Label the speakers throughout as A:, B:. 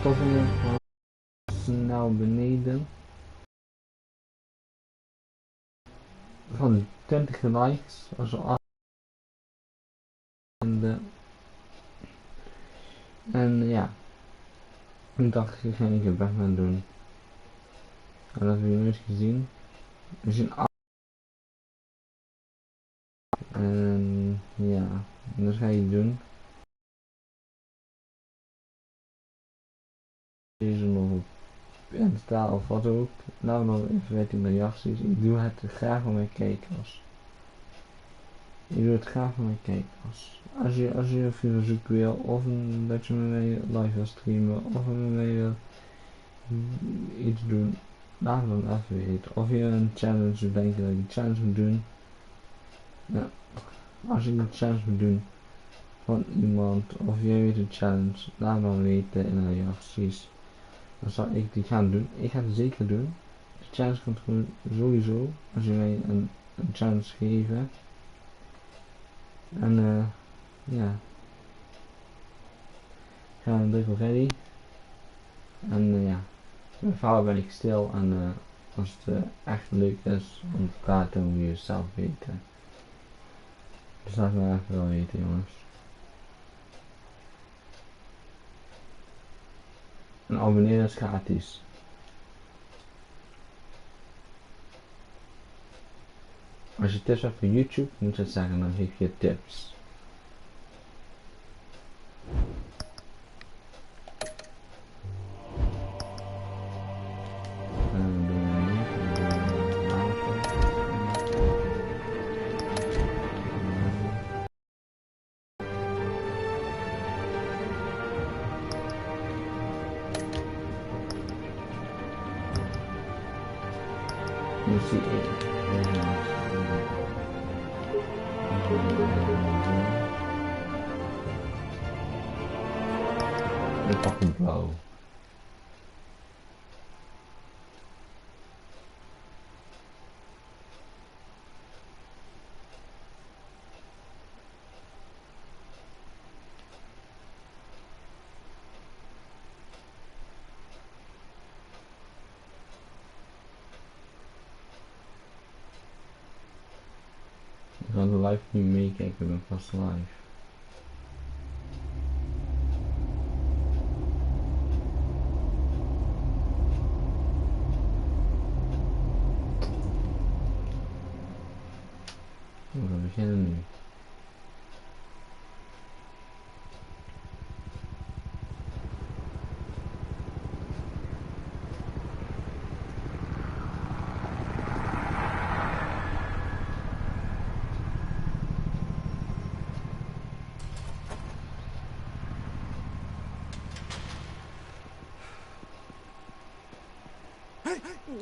A: tot weer snel beneden. Van 20 likes, also 8 en ja, ik dacht ik ga een keer Batman doen. En dat heb je nu eens gezien. We zien 8 en ja, dat ga je doen. Deze nog op Insta of wat ook. Nou nog even weten in de reacties. Ik doe het graag voor mijn kijkers. Ik doe het graag voor mijn kijkers. Als je een verzoek wil, of dat je met mij live wil streamen, of met mij wil iets doen, laat het dan even weten. Of je een challenge denkt dat ik een challenge moet doen. Ja, als je een challenge moet doen van iemand, of jij weet een challenge, laat dan weten in de reacties. Dan zal ik die gaan doen. Ik ga het zeker doen. De challenge komt gewoon sowieso als je mij een challenge geven. En ja. Gaan we drukken op ready. En ja. Mijn verhaal ben ik stil en als het echt leuk is om te praten moet je zelf weten. Dus laat me even wel weten jongens. En abonneren is gratis. Als je tips hebt voor YouTube moet je het zeggen, dan geef je tips. You see it. Ik pak een blauw. Ik ga de live niet meekijken, ik ben vast live. We beginnen nu.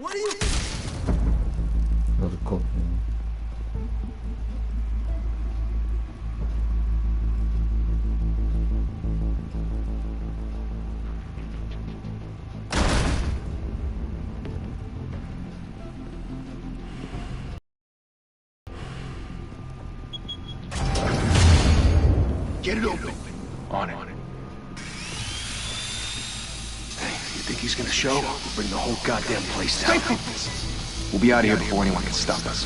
B: What are you?
A: Dat is een kop.
B: Get it open. On it. Hey, you think he's gonna show? We'll bring the whole goddamn place down. We'll be out of here before anyone can stop us.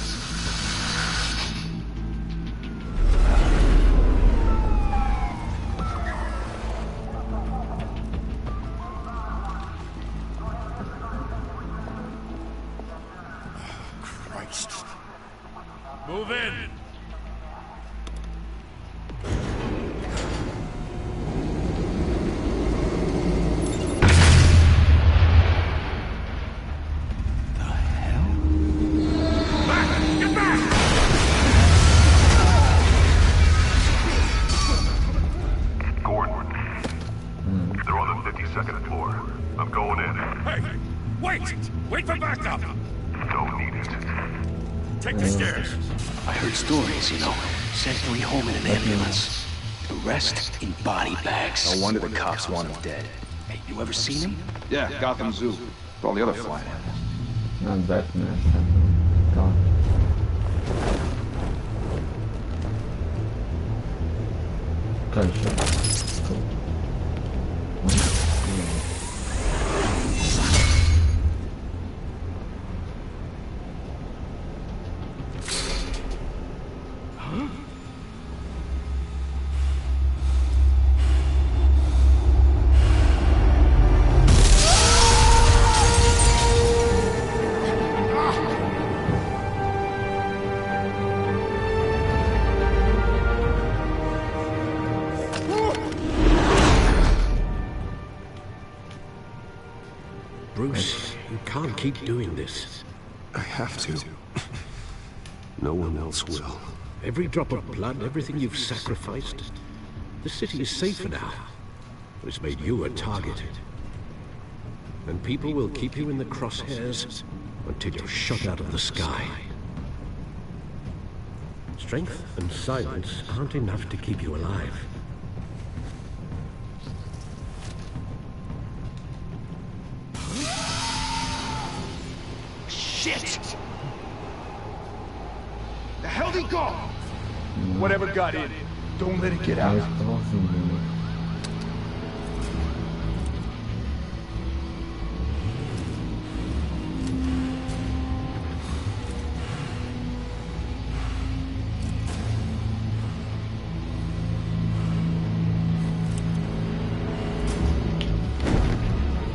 B: Christ.
C: Move in.
D: Second floor. I'm going in.
C: Hey! Wait! Wait for backup!
D: Don't need it.
C: Take the stairs.
B: I heard stories, you know. Sent 3 home in an ambulance. The rest in body bags.
E: No wonder the cops want him dead.
B: Hey, you ever seen him?
E: Yeah, Gotham Zoo. With all the other flying animals.
A: Not Batman. God. Gunshot. Cool.
F: Bruce, you can't keep doing this.
D: I have to. No one else will.
F: Every drop of blood, everything you've sacrificed. The city is safer now. It's made you a target. And people will keep you in the crosshairs until you're shot out of the sky. Strength and silence aren't enough to keep you alive.
B: Shit! The hell'd he go? Whatever got in, don't let it get
A: Hij
B: out.
A: is getroffen.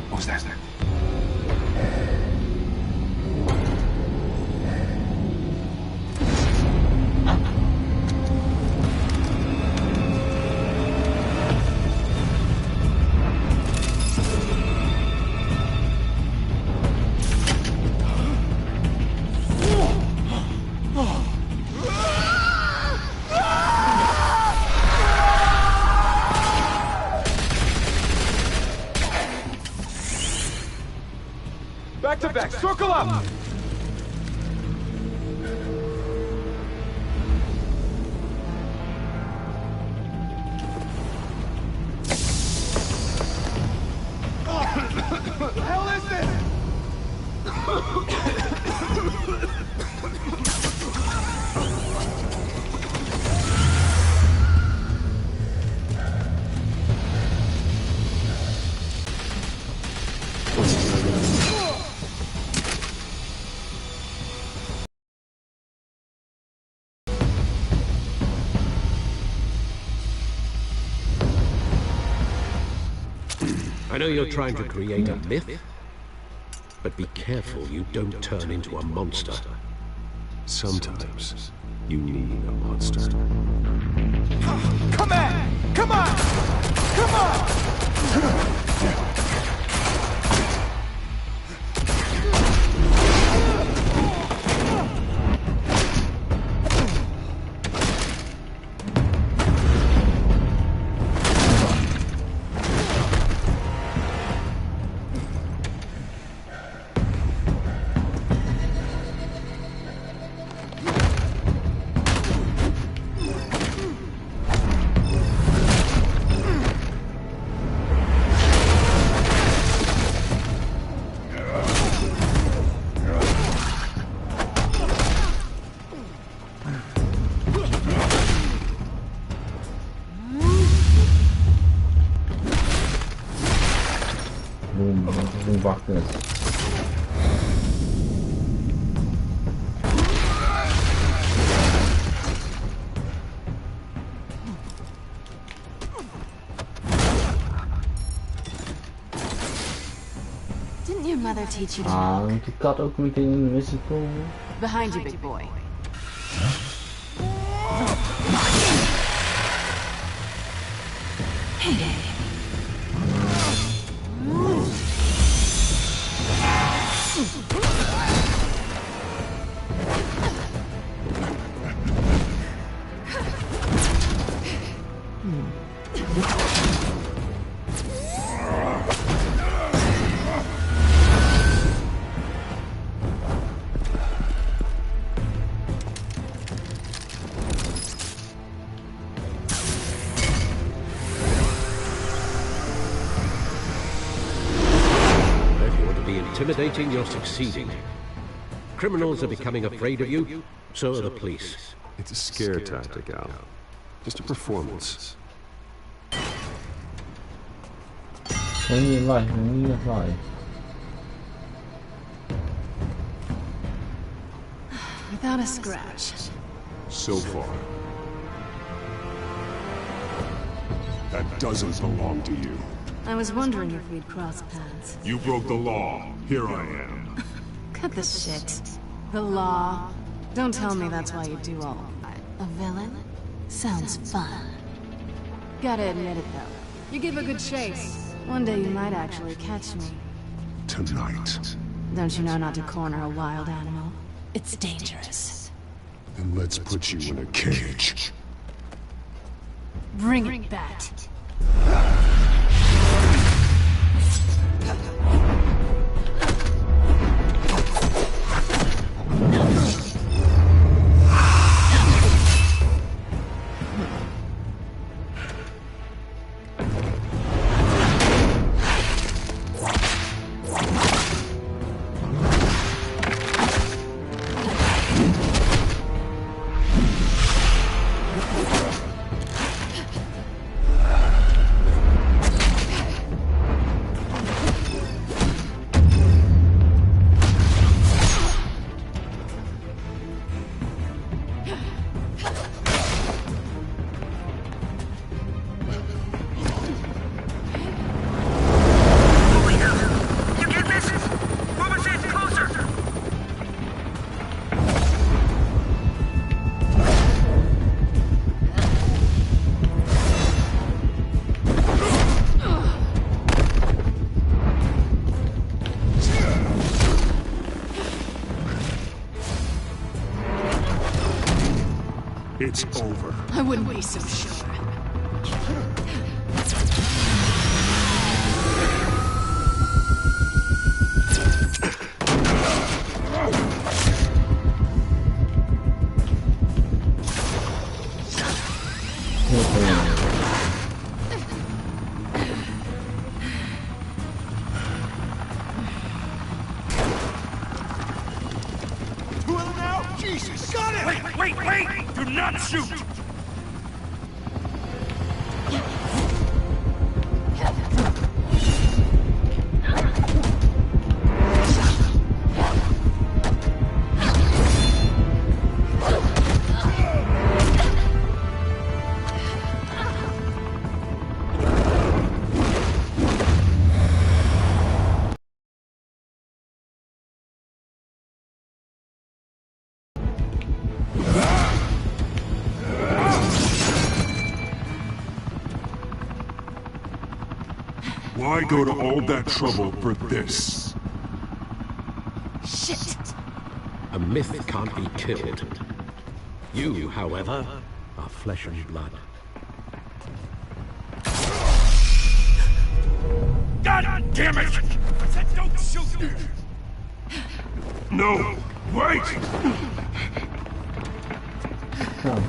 B: What was that? Back to back, circle up! What the hell is this?
F: I know you're trying to create a myth, but be careful you don't turn into a monster.
D: Sometimes you need a monster.
B: Come on! Come on! Come on!
A: Boom, dat is een wachtpunt.
G: Didn't your mother teach you to
A: Ah,
G: walk?
A: moet die kat ook meteen in de wissel komen?
G: Behind you, big boy.
F: Intimidating, you're succeeding. Criminals are becoming afraid of you, so are the police.
D: It's a scare tactic, Al. Just a performance.
A: When you life, when you life.
G: Without a scratch.
D: So far. That doesn't belong to you.
G: I was wondering if we'd cross paths.
D: You broke the law. Here I am.
G: Cut the shit. The law. Don't tell me that's why you do all of that. A villain? Sounds fun. Gotta admit it though. You give a good chase. One day you might actually catch me.
D: tonight.
G: Don't you know not to corner a wild animal? It's dangerous.
D: Then let's put you in a cage.
G: Bring it, Bat.
D: It's over.
G: I wouldn't be so sure.
C: Jesus! Got it! Wait! Do not shoot!
D: Why go to all that trouble for this?
G: Shit!
F: A myth can't be killed. You, however, are flesh and blood.
C: God damn it! I said don't shoot!
D: No! Wait!
A: Come.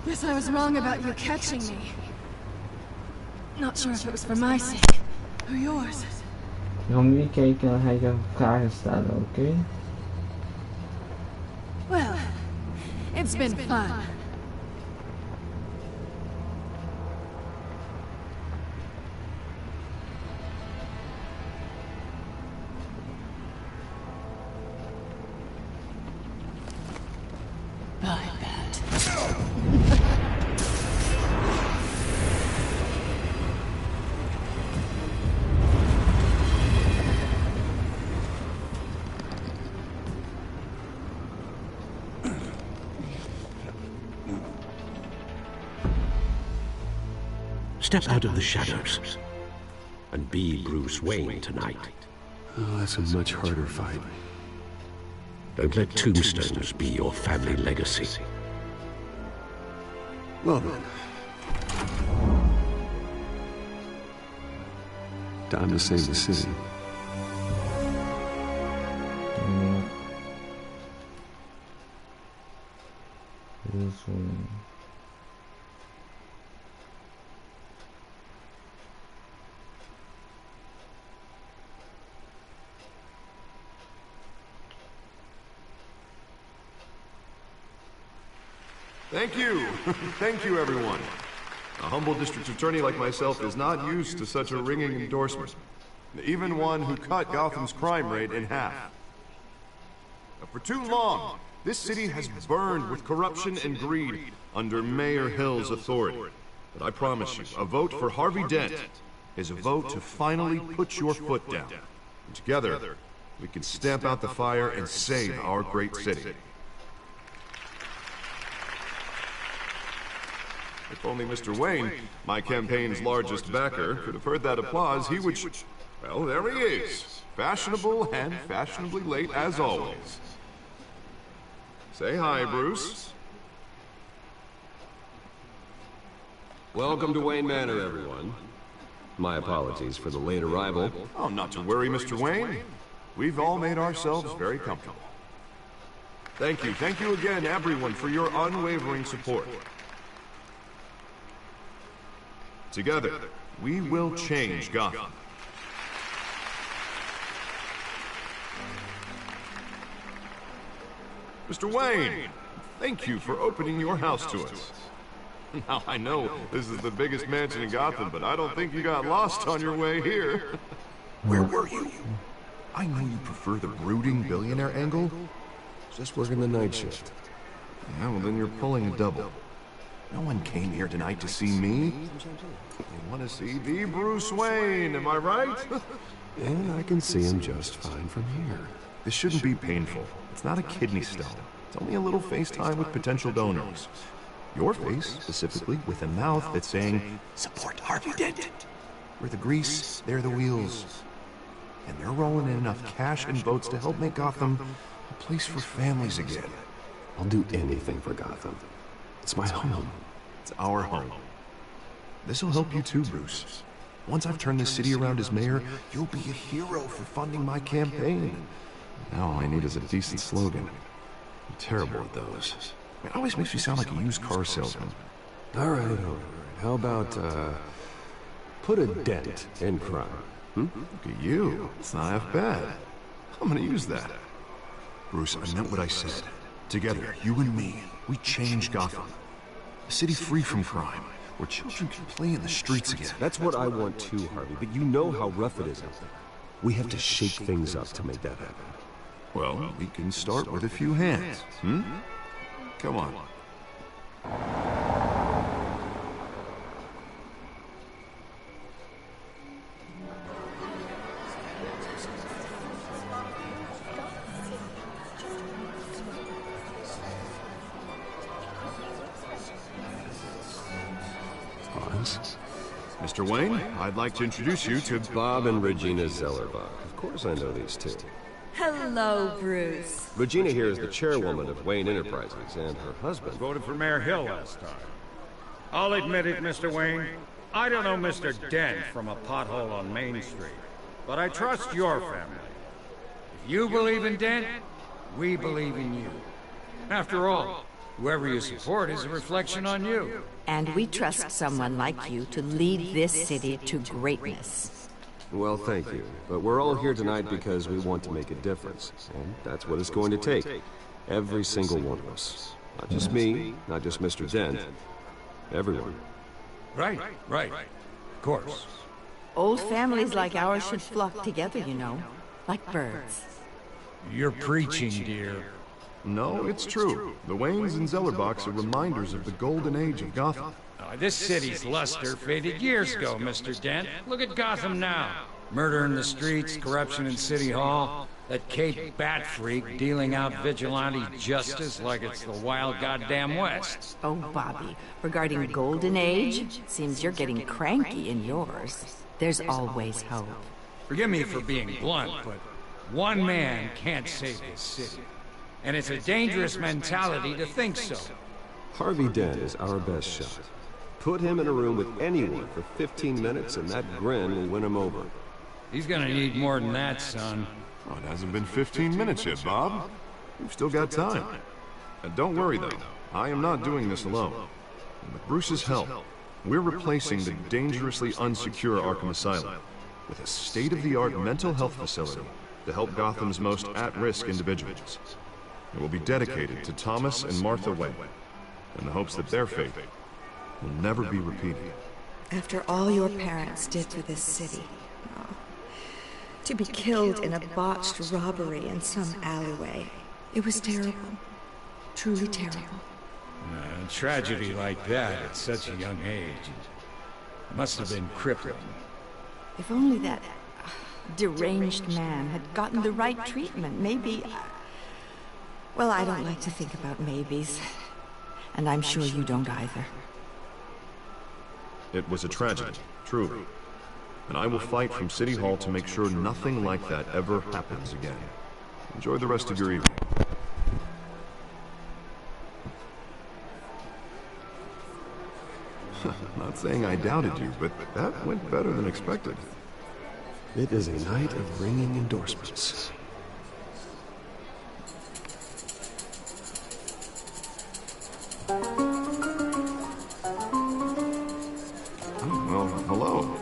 G: Guess I was wrong about you catching me. Not sure if it was for my sake or yours.
A: Je gaat niet kijken en hij gaat vragen stellen, oké?
G: Well, it's been fun. Bye, Bat.
F: Step out of the shadows and be Bruce Wayne tonight.
D: Oh, that's a much harder fight.
F: Don't let tombstones be your family legacy.
D: Well then. Time to save the city.
A: Bruce Wayne.
H: Thank you. Thank you, everyone. A humble district attorney like myself is not used to such a ringing endorsement. Even one who cut Gotham's crime rate in half. For too long, this city has burned with corruption and greed under Mayor Hill's authority. But I promise you, a vote for Harvey Dent is a vote to finally put your foot down. And together, we can stamp out the fire and save our great city. If only Mr. Wayne, my campaign's largest backer, could have heard that applause, he would... Well, there he is. Fashionable and fashionably late as always. Say hi, Bruce.
F: Welcome to Wayne Manor, everyone. My apologies for the late arrival.
H: Oh, not to worry, Mr. Wayne. We've all made ourselves very comfortable. Thank you again, everyone, for your unwavering support. Together, we will change Gotham. Mr. Wayne, thank you for opening your house to us. Now, I know this is the biggest mansion in Gotham, but I don't think you got lost on your way here. Where were you? I know you prefer the brooding billionaire angle.
F: Just working the night shift.
H: Yeah, well, then you're pulling a double. No one came here tonight to see me. They want to see the Bruce Wayne, am I right?
F: And I can see him just fine from here.
H: This shouldn't be painful. It's not a kidney stone. It's only a little FaceTime with potential donors. Your face, specifically, with a mouth that's saying, "Support Harvey Dent." We're the grease, they're the wheels. And they're rolling in enough cash and votes to help make Gotham a place for families again.
F: I'll do anything for Gotham. It's my home.
H: It's our home. This'll help you too, Bruce. Once I've turned this city around as mayor, you'll be a hero for funding my campaign. Now all I need is a decent slogan. I'm terrible at those. It always makes me sound like a used car salesman.
F: All right. How about, put a dent in crime?
H: Look at you. It's not half bad. I'm gonna use that. Bruce, I meant what I said. Together, you and me, we change Gotham. A city free from crime, where children can play in the streets again.
F: That's what I want too, Harvey, but you know how rough it is out there. We have to shake things up to make that happen.
H: Well, we can start with a few hands, Come on. Mr. Wayne, I'd like to introduce you to
F: Bob and Regina Zellerbach. Of course I know these two.
I: Hello, Bruce.
F: Regina here is the chairwoman of Wayne Enterprises, and her husband...
C: Voted for Mayor Hill last time. I'll admit it, Mr. Wayne. I don't know Mr. Dent from a pothole on Main Street, but I trust your family. If you believe in Dent, we believe in you. After all, whoever you support is a reflection on you.
I: And we trust someone like you to lead this city to greatness.
F: Well, thank you. But we're all here tonight because we want to make a difference. And that's what it's going to take. Every single one of us. Not just me, not just Mr. Dent. Everyone.
C: Right. Of course.
I: Old families like ours should flock together, you know. Like birds.
C: You're preaching, dear.
H: No, it's true. The Waynes and Zellerbachs are reminders of the golden age of Gotham.
C: This city's luster faded years ago, Mr. Dent. Look at Gotham now. Murder in the streets, corruption in City Hall, that Cape Bat freak dealing out vigilante justice like it's the wild goddamn West.
I: Oh, Bobby, regarding Golden Age, seems you're getting cranky in yours. There's always hope.
C: Forgive me for being blunt, but one man can't save this city. And it's a dangerous mentality to think so.
F: Harvey Dent is our best shot. Put him in a room with anyone for 15 minutes and that grin will win him over.
C: He's gonna need more than that, son.
H: Oh, it hasn't been 15 minutes yet, Bob. We've still got time. And don't worry, though. I am not doing this alone. With Bruce's help, we're replacing the dangerously unsecure Arkham Asylum with a state-of-the-art mental health facility to help Gotham's most at-risk individuals. It will be dedicated to Thomas and Martha Wayne, in the hopes that their fate will never be repeated.
J: After all your parents did to this city, to be killed in a botched robbery in some alleyway, it was terrible. Truly terrible.
C: A tragedy like that at such a young age must have been crippling.
I: If only that deranged man had gotten the right treatment, maybe... Well, I don't like to think about maybes. And I'm sure you don't either.
H: It was a tragedy, truly. And I will fight from City Hall to make sure nothing like that ever happens again. Enjoy the rest of your evening. Not saying I doubted you, but that went better than expected.
F: It is a night of ringing endorsements.
H: Well, hello.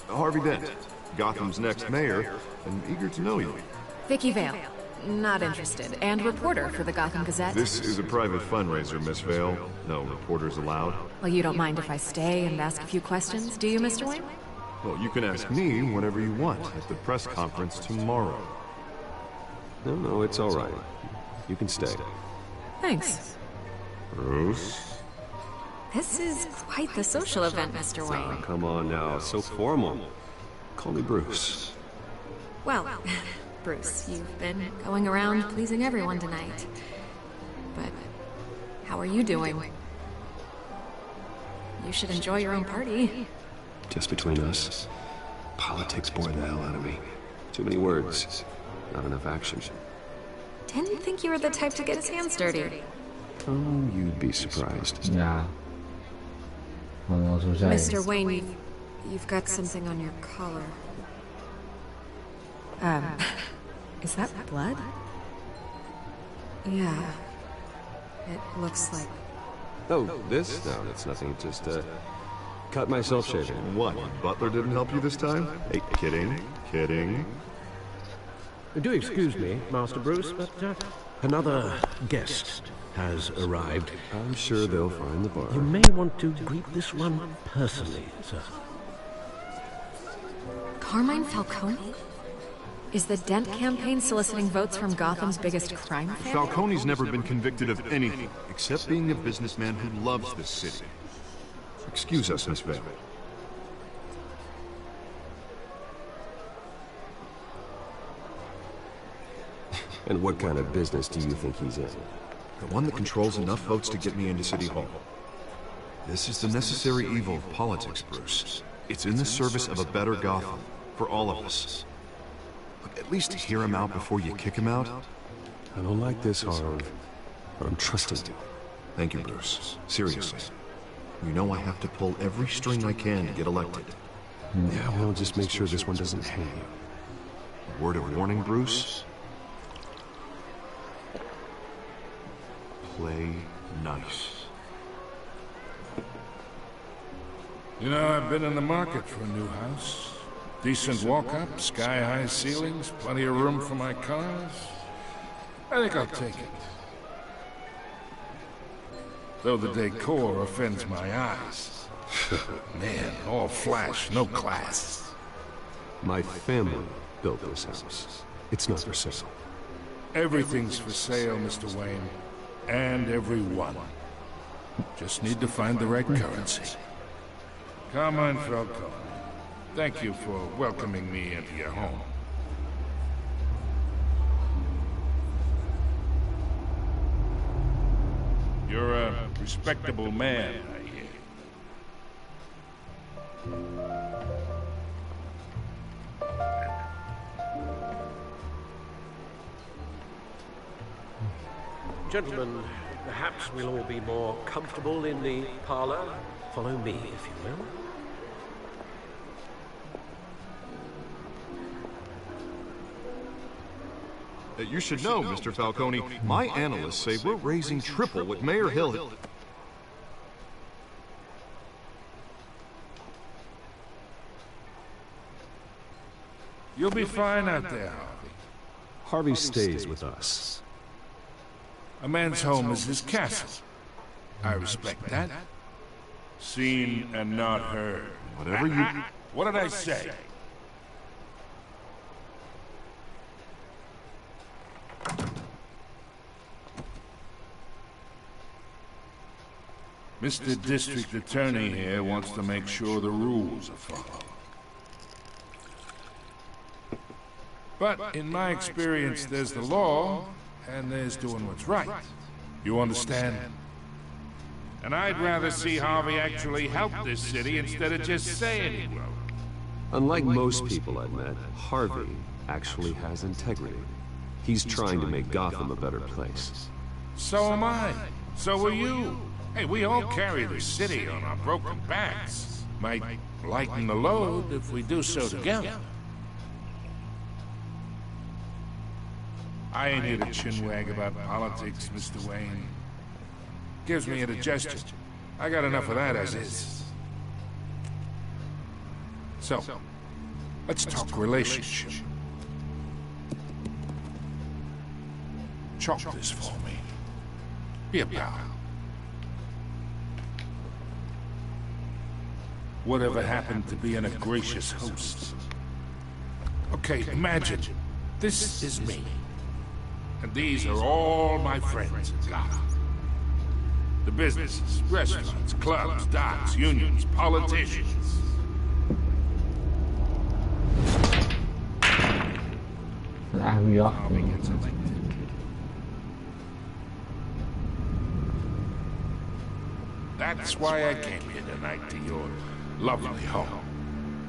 H: Harvey Dent, Gotham's next mayor, and eager to know you.
K: Vicky Vale. Not interested. And reporter for the Gotham Gazette.
H: This is a private fundraiser, Miss Vale. No reporters allowed.
K: Well, you don't mind if I stay and ask a few questions, do you, Mr. Wayne?
H: Well, you can ask me whatever you want at the press conference tomorrow.
F: No, it's all right. You can stay.
K: Thanks.
H: Bruce?
K: This is quite the social event, Mr. Wayne.
F: Oh, come on now, so formal. Call me Bruce.
K: Well, Bruce, you've been going around pleasing everyone tonight. But how are you doing? You should enjoy your own party.
F: Just between us, politics bored the hell out of me. Too many words, not enough action.
K: Didn't think you were the type to get his hands dirty.
F: Oh, you'd be surprised.
A: Ja. Wat we zeggen.
K: Mr. Wayne, you've got something on your collar. Is that blood? Yeah. It looks like...
F: Oh, this? No, that's nothing. Just, cut myself shaving.
H: What? Butler didn't help you this time? Hey, kidding.
F: Do excuse me, Master Bruce, but another guest has arrived. I'm sure they'll find the bar. You may want to greet this one personally, sir.
K: Carmine Falcone? Is the Dent campaign soliciting votes from Gotham's biggest crime family?
H: Falcone's never been convicted of anything, except being a businessman who loves this city. Excuse us, Miss Vale.
F: And what kind of business do you think he's in?
H: The one that controls enough votes to get me into City Hall. This is the necessary evil of politics, Bruce. It's in the service of a better Gotham, for all of us. Look, at least hear him out before you kick him out.
F: I don't like this, Harv, but I'm trusting you.
H: Thank you, Bruce. Seriously. You know I have to pull every string I can to get elected.
F: Yeah, well, just make sure this one doesn't hang you.
H: Word of warning, Bruce? Play nice.
D: You know, I've been in the market for a new house. Decent walk-up, sky-high ceilings, plenty of room for my cars. I think I'll take it. Though the decor offends my eyes. Man, all flash, no class.
F: My family built this house. It's not for sale.
D: Everything's for sale, Mr. Wayne. And everyone. Just need to find the right currency. Carmine Falcone, thank you for welcoming me into your home. You're a respectable man, I hear.
F: Gentlemen, perhaps we'll all be more comfortable in the parlor. Follow me, if you will.
H: You should know, Mr. Falcone, my analysts say we're raising triple what Mayor Hill...
D: You'll be fine out there,
L: Harvey stays with us.
D: A man's home is his castle. I respect that. Seen and not heard.
H: Whatever you...
D: What did I say? Mr. District Attorney here wants to make sure the rules are followed. But in my experience, there's the law, and there's doing what's right. You understand? And I'd rather see Harvey actually help this city instead of just saying he will.
L: Unlike most people I've met, Harvey actually has integrity. He's trying to make Gotham a better place.
D: So am I. So are you. Hey, we all carry the city on our broken backs. Might lighten the load if we do so together. I ain't here to chinwag about politics, Mr. Wayne. Gives me indigestion. I got enough of that as is. So, let's talk relationship. Chalk this for me. Be a pal. Whatever happened to being a gracious host? Okay, imagine, this is me. And these are all my friends in Gotham. The businesses, restaurants, clubs, docks, unions, politicians. Harvey gets elected. That's why I came here tonight to your lovely home,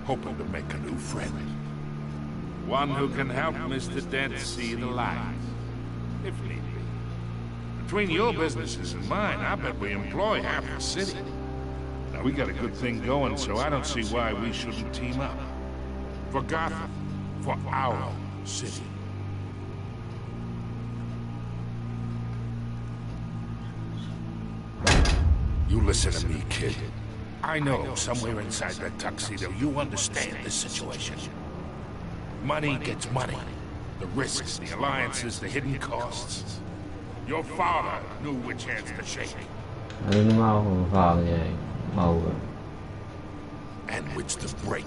D: hoping to make a new friend. One who can help Mr. Dent see the light, if need be. Between your businesses and mine, I bet we employ half the city. Now, we got a good thing going, so I don't see why we shouldn't team up. For Gotham, for our city. You listen to me, kid. I know somewhere inside that tuxedo you understand this situation. Money gets money. The risks, the alliances, the hidden costs. Your father knew which hands to shake. And which to break.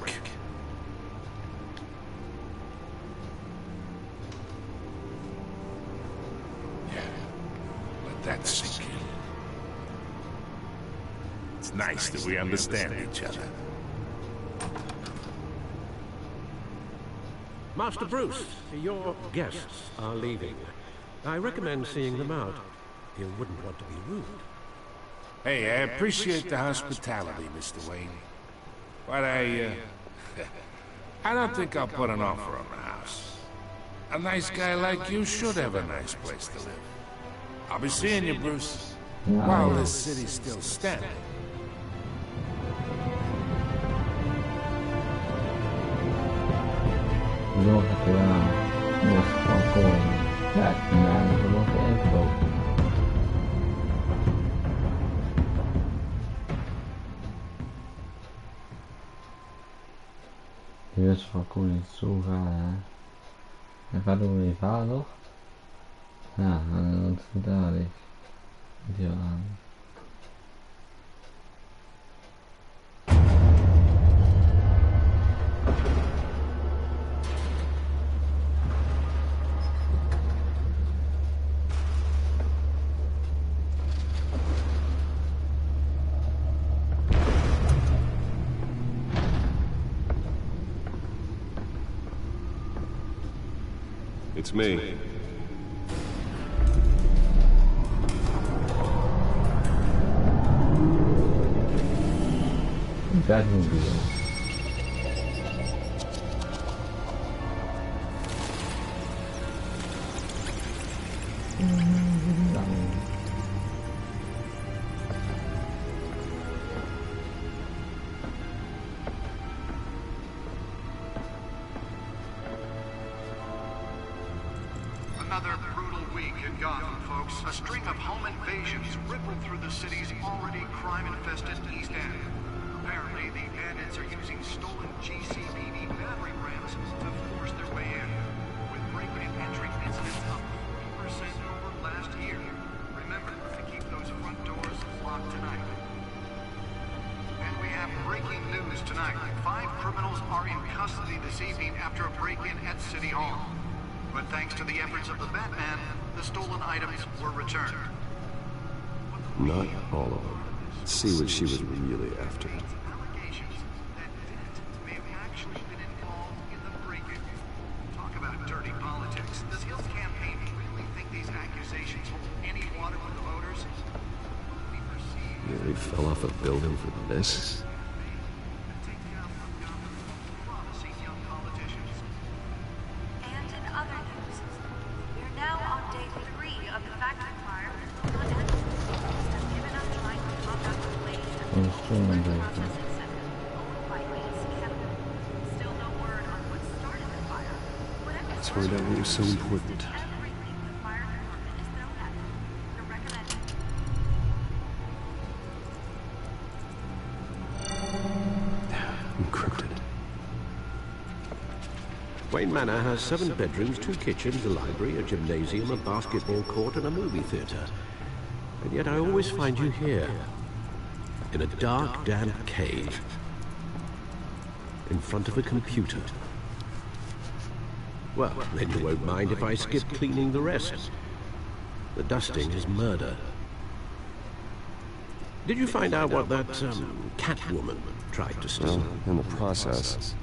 D: Yeah, let that sink in. It's nice that we understand each other.
F: Master Bruce, your guests are leaving. I recommend seeing them out. You wouldn't want to be rude.
D: Hey, I appreciate the hospitality, Mr. Wayne. But I don't think I'll put an offer on the house. A nice guy like you should have a nice place to live. I'll be seeing you, Bruce, while this city's still standing.
A: Nog gedaan, dus van komen. Ja, en dan nog even kopen. Die wist van Koen niet zo gaan, hè. En gaat door die vader. Ja, en dat is daar ik. Die aan.
L: It's me.
A: That will be it.
M: Another brutal week in Gotham, folks. A string of home invasions rippled through the city's already crime-infested East End. Apparently, the bandits are using stolen GCPD battering rams to force their way in, with break-in entry incidents up 40% over last year. Remember to keep those front doors locked tonight. And we have breaking news tonight. 5 criminals are in custody this evening after a break-in at City Hall. But thanks to the efforts of the Batman, the stolen items were returned.
L: Not all of them. Let's see what she was really after.
M: Allegations that Dent may have actually been involved in the break-in. Talk about dirty politics. Does Hill's campaign really think these accusations hold any water with the voters?
L: Nearly fell off a building for this? Turned out it was so important. Encrypted.
F: Wayne Manor has 7 bedrooms, 2 kitchens, a library, a gymnasium, a basketball court, and a movie theater. And yet I always find you here, in a dark, damp cave, in front of a computer. Well, then you won't mind if I skip cleaning the rest. The dusting is murder. Did you find out what that, Catwoman tried to steal?
L: Well, in the process.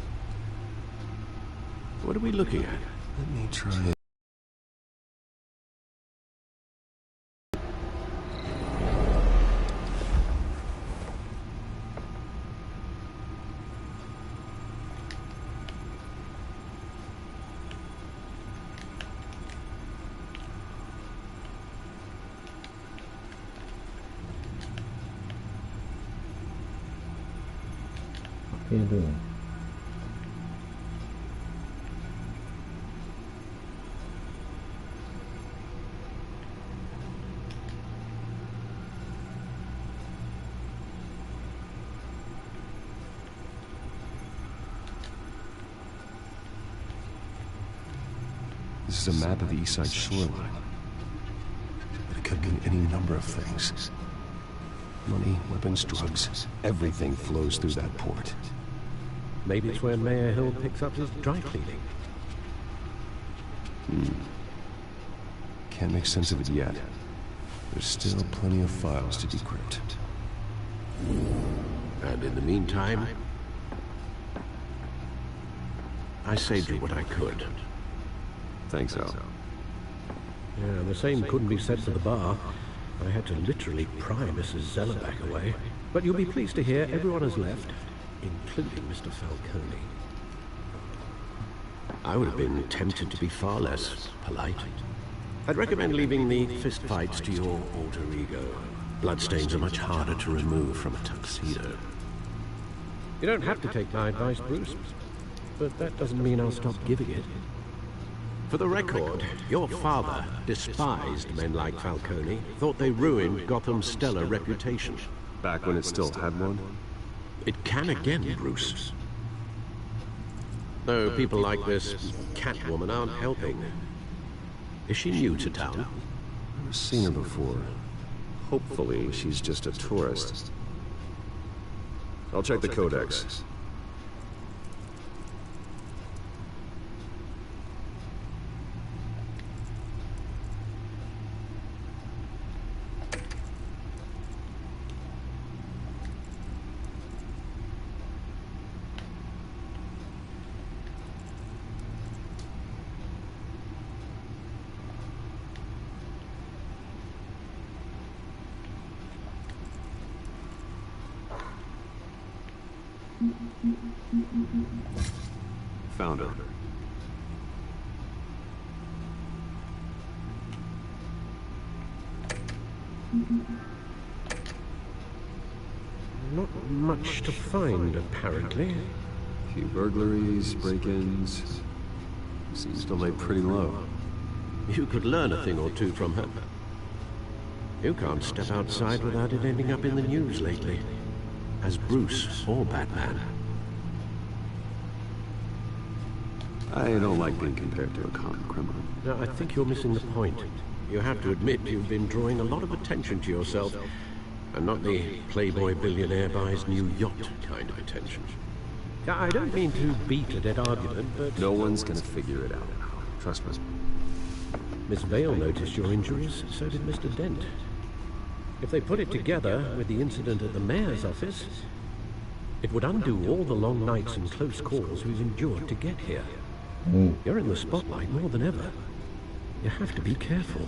F: What are we looking at?
L: Let me try it.
A: What are you doing?
L: This is a map of the east side shoreline. But it could mean any number of things. Money, weapons, drugs, everything flows through that port.
F: Maybe it's where Mayor Hill picks up his dry cleaning.
L: Can't make sense of it yet. There's still plenty of files to decrypt.
F: And in the meantime, I saved you what I could.
L: Thanks, Al.
F: Yeah, the same couldn't be said for the bar. I had to literally pry Mrs. Zellerback away. But you'll be pleased to hear everyone has left, including Mr. Falcone. I would have been tempted to be far less polite. I'd recommend leaving the fistfights to your alter ego. Bloodstains are much harder to remove from a tuxedo. You don't have to take my advice, Bruce, but that doesn't mean I'll stop giving it. For the record, your father despised men like Falcone, thought they ruined Gotham's stellar reputation.
L: Back when it still had one?
F: It can again, Bruce. Though people like this Catwoman aren't helping. Is she new to town?
L: Never seen her before. Hopefully, she's just a tourist. I'll check the codex. Found her.
F: Not much to find, apparently.
L: Few burglaries, break-ins. Seems to lay pretty low.
F: You could learn a thing or two from her. You can't step outside without it ending up in the news lately. As Bruce or Batman.
L: I don't like being compared to a common criminal.
F: No, I think you're missing the point. You have to admit you've been drawing a lot of attention to yourself, and not the playboy billionaire buys new yacht kind of attention. I don't mean to beat a dead argument, but...
L: No one's gonna figure it out. Trust me.
F: Miss Vale noticed your injuries, so did Mr. Dent. If they put it together with the incident at the mayor's office, it would undo all the long nights and close calls we've endured to get here. You're in the spotlight more than ever. You have to be careful.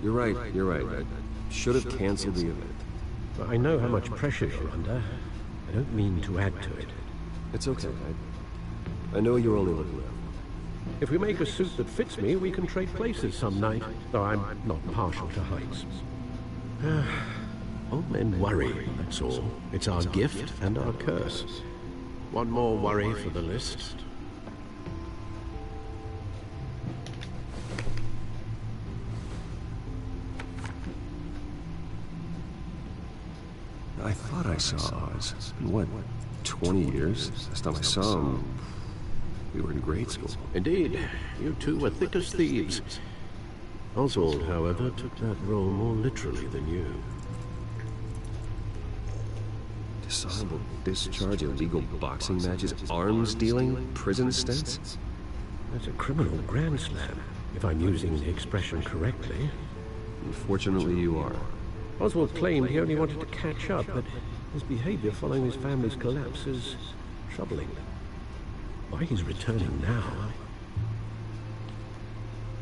L: You're right. I should have canceled the event.
F: I know how much pressure you're under. I don't mean to add to it.
L: It's okay. I know you're only looking out.
F: If we make a suit that fits me, we can trade places some night, though I'm not partial to heights. All men worry, that's all. It's our gift and our curse. One more worry for the list.
L: I thought I saw Oz. It's been, what, 20 years? Last time I saw him, we were in grade school.
F: Indeed. You two were thick as thieves. Oswald, however, took that role more literally than you.
L: Dishonorable discharge, illegal boxing matches, arms dealing, prison stints?
F: That's a criminal grand slam, if I'm using the expression correctly.
L: Unfortunately, you are.
F: Oswald claimed he only wanted to catch up, but his behavior following his family's collapse is troubling. Why he's returning now,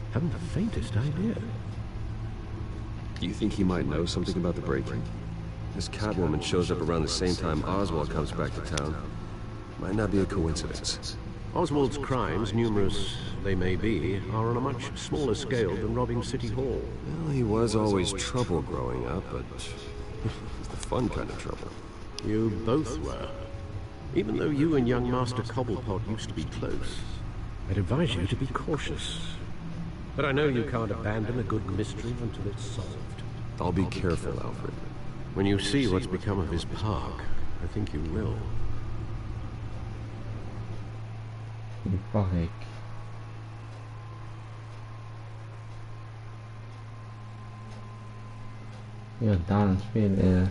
F: I haven't the faintest idea.
L: You think he might know something about the break-in? This Catwoman shows up around the same time Oswald comes back to town. Might not be a coincidence.
F: Oswald's crimes, numerous they may be, are on a much smaller scale than robbing City Hall.
L: Well, he was always trouble growing up, but it's the fun kind of trouble.
F: You both were. Even though you and young Master Cobblepot used to be close, I'd advise you to be cautious. But I know you can't abandon a good mystery until it's solved.
L: I'll be careful, Alfred.
F: When you see what's become of his park, I think you will.
A: Park. Ja, daar het spelen is.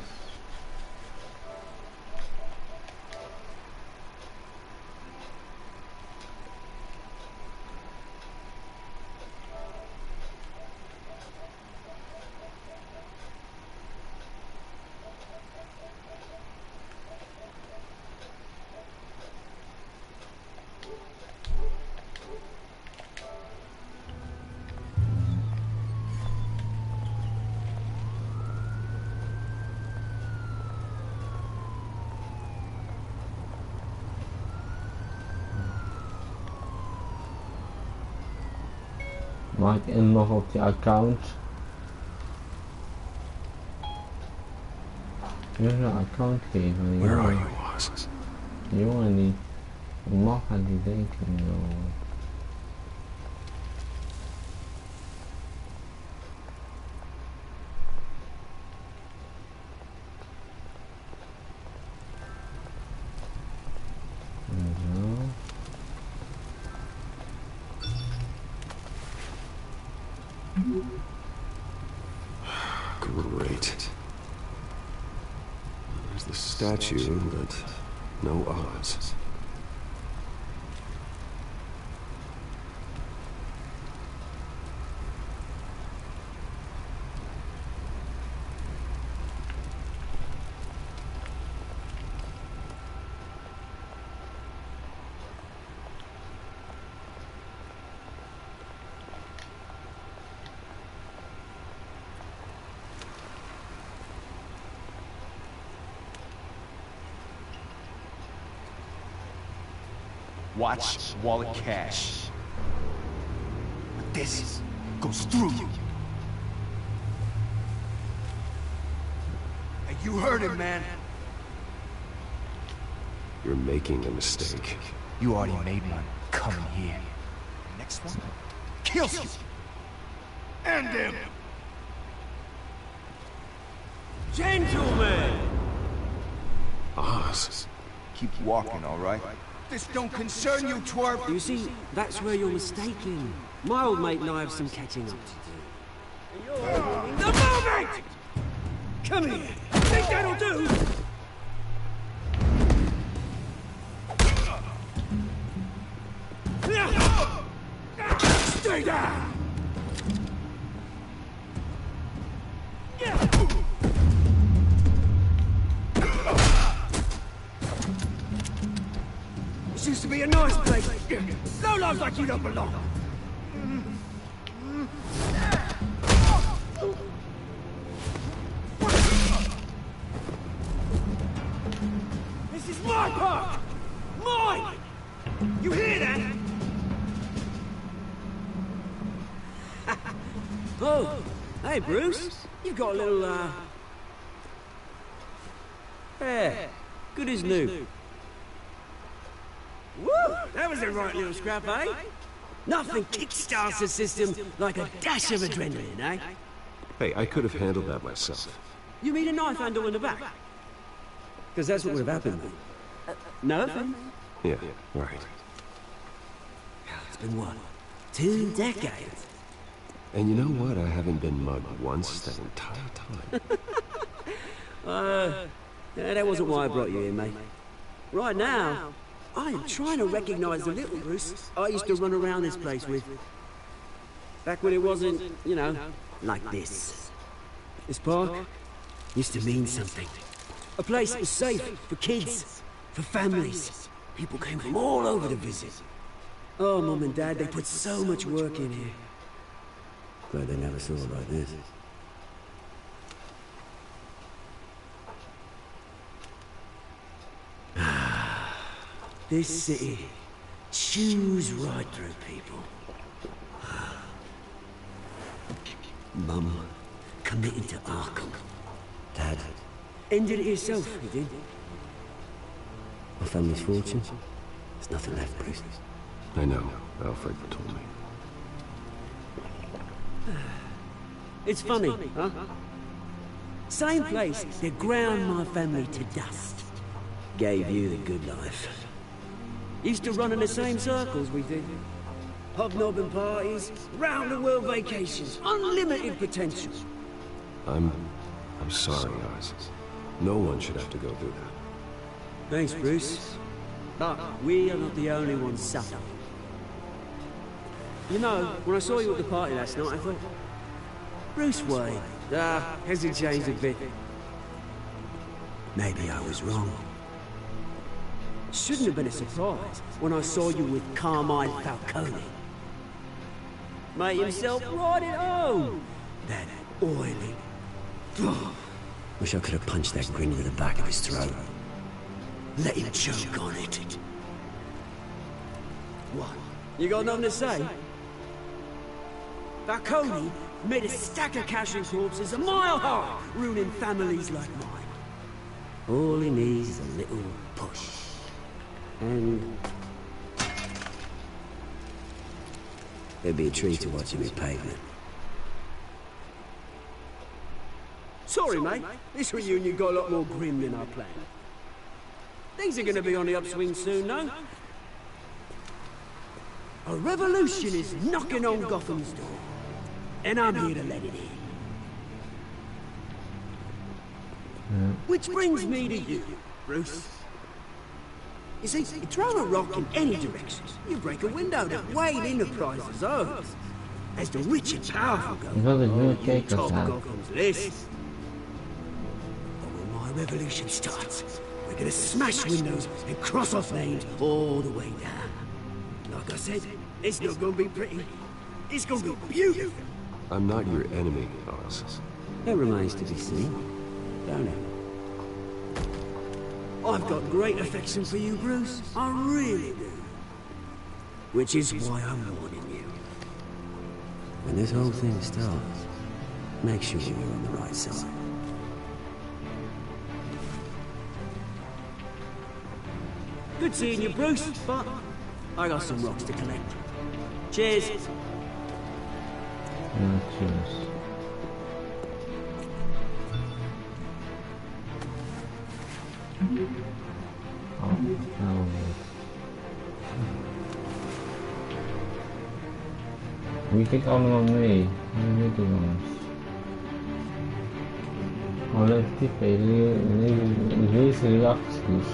A: Mag ik inloggen op die account? Je moet een account geven.
L: Where are you, Oz?
A: Jongen, die mag aan die denken, joh.
L: Great. There's the statue, but no Oz.
B: Watch wallet cash. But this goes through you. Hey, you heard him, man.
L: You're making a mistake.
B: You already made one coming here. Next one kills you.
M: End him!
N: Gentlemen!
L: Oz.
E: Keep walking, all right?
M: This don't concern you, twerp!
N: You see, that's where you're mistaken. My old mate and I have some catching up to do. The moment! Come here! Think that'll do? Stay down! This used to be a nice place. No lives like you don't belong. This is my park! Mine! You hear that? Oh, hey Bruce. You've got a little, hair. Good as new. Woo! That was a right little scrap, eh? Nothing kickstarts the system like a dash of adrenaline, eh?
L: Hey, I could have handled that myself.
N: You mean a knife handle in the back? Because that's what would have happened, mate. No offense.
L: Yeah, right.
N: It's been what? 2 decades?
L: And you know what? I haven't been mugged once that entire time.
N: Yeah, that wasn't why I brought you here, mate. Right now, I am trying to recognize the little Bruce I used to run around this place with. Back when it wasn't, you know, like this. This park used to mean something. A place that was safe for kids, for families. People came from all over to visit. Oh, Mum and Dad, they put so much work in here. Glad they never saw it like this. This city chews right through people. Mum committed to Arkham. Dad ended it yourself, you did. My family's fortune. There's nothing left, Bruce.
L: I know. Alfred told me.
N: It's funny, huh? Same place that ground my family to dust. Gave you the good life. Used to run in the same circles we did. Hobnobbing parties, round-the-world vacations, unlimited potential.
L: I'm sorry, Oz. No one should have to go through that.
N: Thanks, Bruce. But we are not the only ones suffering. You know, when I saw you at the party last night, I thought, Bruce Wayne. Hasn't changed a bit. Maybe I was wrong. Shouldn't have been a surprise when I saw you with Carmine Falcone. Made himself right at home. That oily. Wish I could have punched that grin to the back of his throat. Let him choke on it. What? You got nothing to say? Falcone made a stack of cash and corpses a mile high, ruining families like mine. All he needs is a little push. And it'd be a treat to watch him hit pavement. Sorry, mate. This reunion got a lot more grim than I planned. Things are gonna be on the upswing soon, no? A revolution is knocking on Gotham's door. And I'm here to let it in. Which brings me to you, Bruce. You see, you throw a rock in any direction, you break a window down. Wade Enterprises ours. As the rich and powerful go, you top Gotham's list. But when my revolution starts, we're gonna smash windows and cross off names all the way down. Like I said, it's not gonna be pretty. It's gonna be beautiful.
L: I'm not your enemy, Oz.
N: That remains to be seen, don't it? I've got great affection for you, Bruce. I really do. Which is why I'm warning you. When this whole thing starts, make sure you're on the right side. Good seeing you, Bruce, but I got some rocks to collect. Cheers.
A: Ja, tschüss. Oh, nou goed. Wie kijkt allemaal mee? Wie weet het jongens? Oh, leuk type, lees reacties.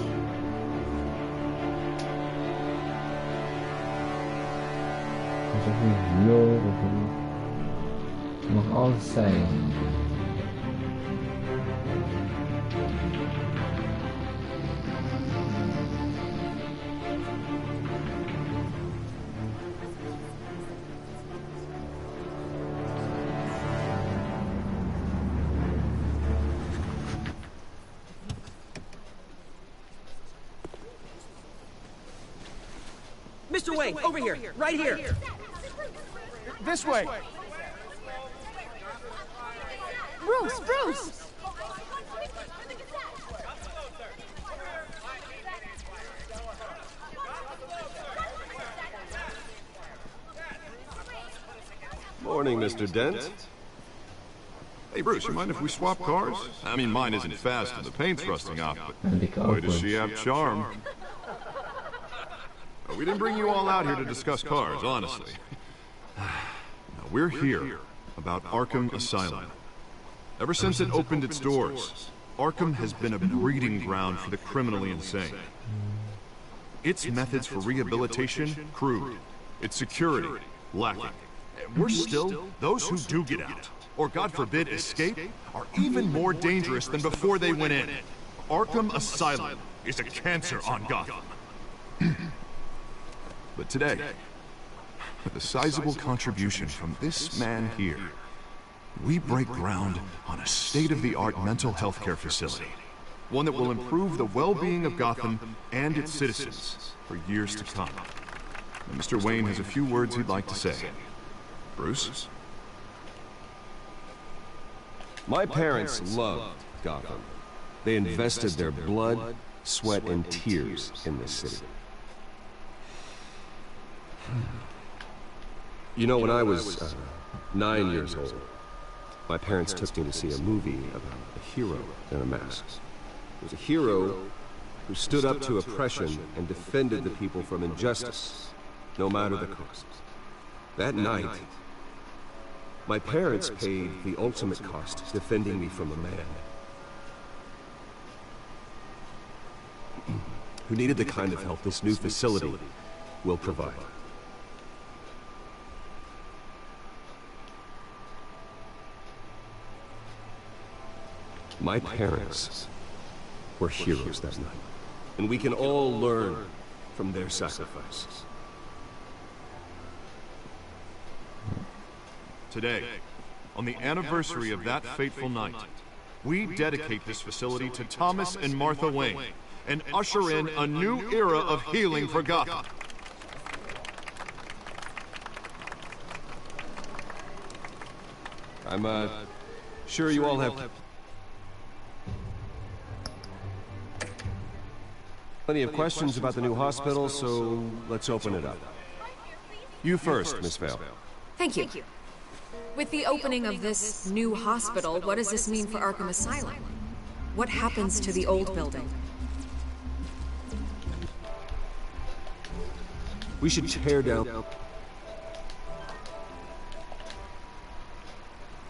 A: Alsof ik yo of het mag alles zijn.
N: Mr. Wayne, over here, right here.
O: This way.
G: Bruce, Bruce!
L: Morning, Mr. Dent.
H: Hey, Bruce, you mind if we swap cars? I mean, mine isn't fast and the paint's rusting off, but boy, does she have charm. We didn't bring you all out here to discuss cars, honestly. We're here about Arkham Asylum. Ever since it opened its doors, Arkham has been a breeding ground for the criminally insane. Its methods for rehabilitation, crude. Its security, lacking. We're still, those who do get out, or God forbid escape, are even more dangerous than before they went in. Arkham Asylum is a cancer on Gotham. But today, with a sizable contribution from this man here, we break ground on a state-of-the-art mental health care facility. One that will improve the well-being of Gotham and its citizens for years to come. And Mr. Wayne has a few words he'd like to say. Bruce?
L: My parents loved Gotham. They invested their blood, sweat, and tears in this city. You know, when I was 9 years old, my parents took me to see a movie about a hero in a mask. It was a hero who stood up to oppression and defended the people from injustice, no matter the cost. That night, my parents paid the ultimate cost defending me from a man who needed the kind of help this new facility will provide. My parents were heroes that night, and we can all learn from their sacrifices.
H: Today, on the anniversary of that fateful night, we dedicate this facility to Thomas and Martha Wayne and usher in a new era of healing for Gotham.
L: I'm sure you all have plenty of questions about the new hospital, so let's open it up. You first, Miss Vale.
K: Thank you. With the opening of this new hospital, what does this mean for Arkham Asylum? What happens to the old building?
L: We should tear down